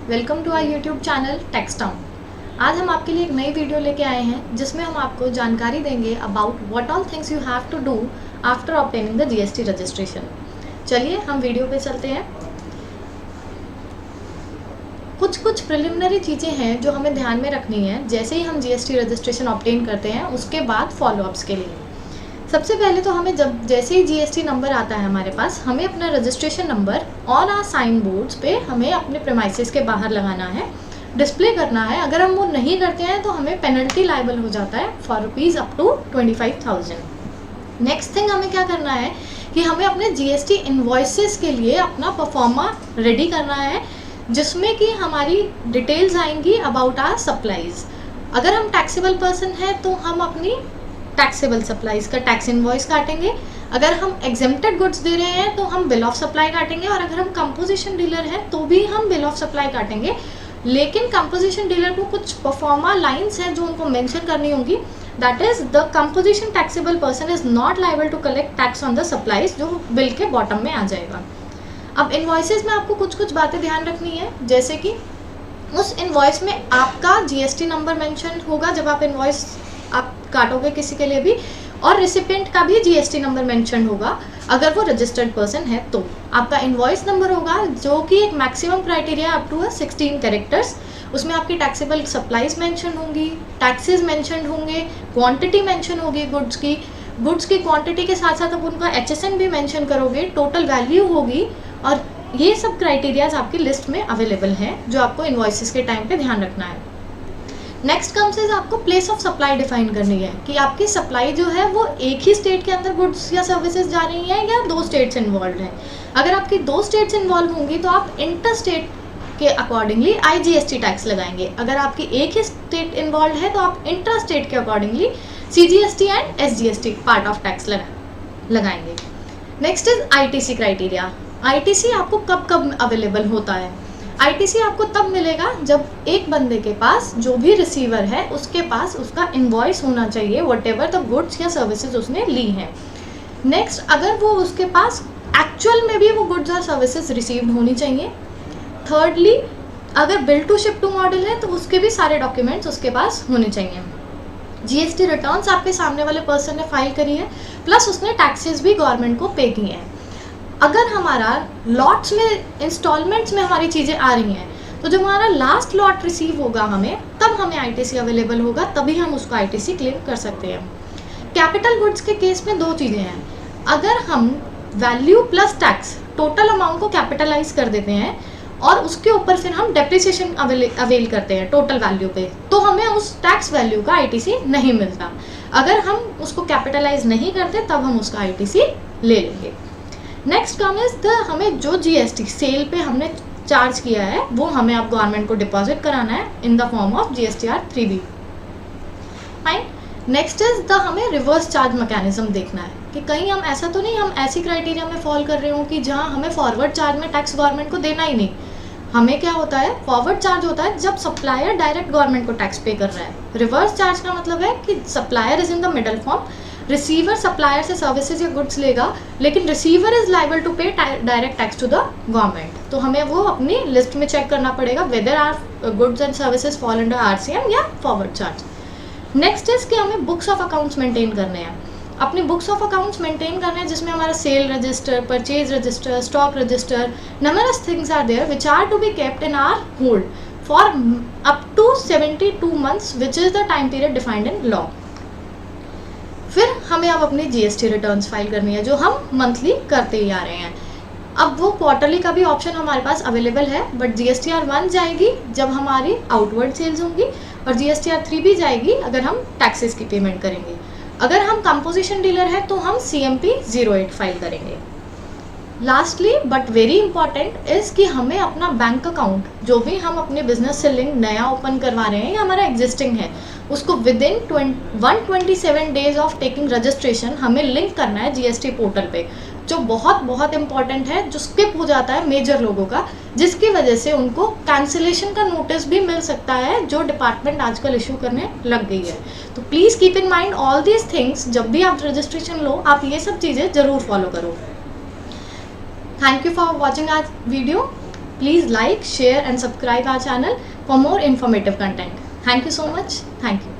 Welcome to our YouTube channel Textown. आज हम आपके लिए एक नई वीडियो लेके आए हैं जिसमें हम आपको जानकारी देंगे about what all things you have to do after obtaining the GST registration. चलिए हम वीडियो पे चलते हैं। कुछ प्रिलिमिनरी चीज़ें हैं जो हमें ध्यान में रखनी है जैसे ही हम जीएसटी रजिस्ट्रेशन ऑब्टेन करते हैं, उसके बाद फॉलोअप्स के लिए। सबसे पहले तो हमें जैसे ही जीएसटी नंबर आता है हमारे पास, हमें अपना registration number on our sign boards पे हमें अपने प्रेमाइसेस के बाहर लगाना है, डिस्प्ले करना है। अगर हम वो नहीं करते हैं तो हमें पेनल्टी लायबल हो जाता है for rupees up to 25,000। Next thing हमें क्या करना है कि हमें अपने जीएसटी इन्वॉइसेस के लिए अपना परफॉर्मा रेडी करना है, जिसमें कि हमारी डिटेल्स आएंगी अबाउट आवर सप्लाईज। अगर हम टैक्सेबल पर्सन हैं तो हम अपनी टैक्सेबल सप्लाईज का टैक्स इनवॉइस काटेंगे। अगर हम एग्जेम्प्टेड गुड्स दे रहे हैं तो हम बिल ऑफ सप्लाई काटेंगे, और अगर हम कंपोजिशन डीलर हैं तो भी हम बिल ऑफ सप्लाई काटेंगे। लेकिन कंपोजिशन डीलर को कुछ परफॉर्मा लाइंस हैं जो उनको मेंशन करनी होंगी। That is the composition taxable person is not liable to collect tax on the supplies, जो बिल के बॉटम में आ जाएगा। अब इनवॉइसेस में आपको कुछ बातें ध्यान रखनी है, जैसे कि उस इनवॉइस में आपका जीएसटी नंबर मेंशन होगा जब आप इनवॉइस आप काटोगे किसी के लिए भी, और रिसिपेंट का भी जीएसटी नंबर मेंशन होगा अगर वो रजिस्टर्ड पर्सन है। तो आपका इनवॉइस नंबर होगा जो कि एक maximum criteria up to 16 characters. उसमें आपकी टैक्सेबल सप्लाईज मेंशन होंगी, टैक्सेस मेंशन होंगे, क्वांटिटी मेंशन होगी गुड्स की क्वांटिटी के साथ साथ आप उनका एचएसएन भी मेंशन करोगे, टोटल वैल्यू होगी। और ये सब क्राइटेरियाज आपकी लिस्ट में अवेलेबल हैं जो आपको इनवॉइसेस के टाइम पे ध्यान रखना है। नेक्स्ट कम्स इज आपको प्लेस ऑफ सप्लाई डिफाइन करनी है कि आपकी सप्लाई जो है वो एक ही स्टेट के अंदर गुड्स या सर्विसेज जा रही हैं या दो स्टेट्स इन्वॉल्व हैं। अगर आपकी दो स्टेट्स इन्वॉल्व होंगी तो आप इंटर स्टेट के अकॉर्डिंगली आईजीएसटी टैक्स लगाएंगे। अगर आपकी एक ही स्टेट इन्वॉल्व है तो आप इंट्रा स्टेट के accordingly CGST and SGST part of tax लगाएंगे। Next is ITC criteria. ITC आपको कब अवेलेबल होता है? आईटीसी आपको तब मिलेगा जब एक बंदे के पास, जो भी रिसीवर है उसके पास उसका इनवॉइस होना चाहिए व्हाटएवर द गुड्स या सर्विसेज उसने ली हैं। नेक्स्ट, अगर वो उसके पास एक्चुअल में भी वो गुड्स और सर्विसेज रिसीव्ड होनी चाहिए। थर्डली, अगर bill to ship to model है तो उसके भी सारे डॉक्यूमेंट्स उसके पास होने चाहिए। जीएसटी रिटर्न्स आपके सामने वाले पर्सन ने फाइल करी है, प्लस उसने टैक्सेस भी गवर्नमेंट को पे किए हैं। अगर हमारा लॉट्स में, इंस्टॉलमेंट्स में हमारी चीज़ें आ रही हैं, तो जब हमारा लास्ट लॉट रिसीव होगा तब हमें आईटीसी अवेलेबल होगा, तभी हम उसको आईटीसी क्लेम कर सकते हैं। कैपिटल गुड्स के केस में दो चीज़ें हैं। अगर हम value plus tax total amount को कैपिटलाइज कर देते हैं और उसके ऊपर फिर हम डेप्रिसिएशन अवेल करते हैं टोटल वैल्यू पे, तो हमें उस टैक्स वैल्यू का आईटीसी नहीं मिलता। अगर हम उसको कैपिटलाइज नहीं करते तब हम उसका आईटीसी ले लेंगे। नेक्स्ट कम इज हमें जो जीएसटी सेल पे हमने चार्ज किया है वो हमें अब गवर्नमेंट को डिपॉजिट कराना है in the form of GSTR 3B। Fine. Next is हमें रिवर्स चार्ज मैकेनिज्म देखना है कि कहीं हम ऐसा तो नहीं, हम ऐसी क्राइटेरिया में फॉल कर रहे हो कि जहां हमें फॉरवर्ड चार्ज में टैक्स गवर्नमेंट को देना ही नहीं। हमें क्या होता है, फॉरवर्ड चार्ज होता है जब सप्लायर डायरेक्ट गवर्नमेंट को टैक्स पे कर रहा है। रिवर्स चार्ज का मतलब है कि supplier is in the middle form, receiver supplier से सर्विसेज या गुड्स लेगा, लेकिन receiver is liable to pay direct tax to the government. तो हमें वो अपनी लिस्ट में चेक करना पड़ेगा whether our goods and services fall under RCM या फॉरवर्ड चार्ज। नेक्स्ट इज कि हमें बुक्स ऑफ अकाउंट्स मेंटेन करने हैं। अपनी बुक्स ऑफ अकाउंट्स मेंटेन करना है जिसमें हमारा cell register, purchase register, stock register, numerous things are there which are to be kept in our hold for up to 72 months, which is the time period defined in law. फिर हमें अब अपनी GST returns file करनी है जो हम monthly करते ही आ रहे हैं। अब वो क्वार्टरली का भी ऑप्शन हमारे पास अवेलेबल है, बट जीएसटीआर 1 जाएगी जब हमारी आउटवर्ड सेल्स होंगी, और जीएसटीआर 3B जाएगी अगर हम टैक्सेस की पेमेंट करेंगे। अगर हम कंपोजिशन डीलर हैं तो हम CMP 08 फाइल करेंगे। Lastly but very important is कि हमें अपना बैंक अकाउंट, जो भी हम अपने बिजनेस से लिंक नया ओपन करवा रहे हैं या हमारा एग्जिस्टिंग है, उसको with in 127 days of taking registration हमें लिंक करना है जीएसटी पोर्टल पे, जो बहुत इंपॉर्टेंट है, जो स्किप हो जाता है मेजर लोगों का, जिसकी वजह से उनको कैंसिलेशन का नोटिस भी मिल सकता है जो डिपार्टमेंट आजकल इशू करने लग गई है। तो please keep in mind all these things, जब भी आप रजिस्ट्रेशन लो आप ये सब चीज़ें ज़रूर फॉलो करो। Thank you for watching our video. Please like, share and subscribe our channel for more informative content. Thank you so much. Thank you.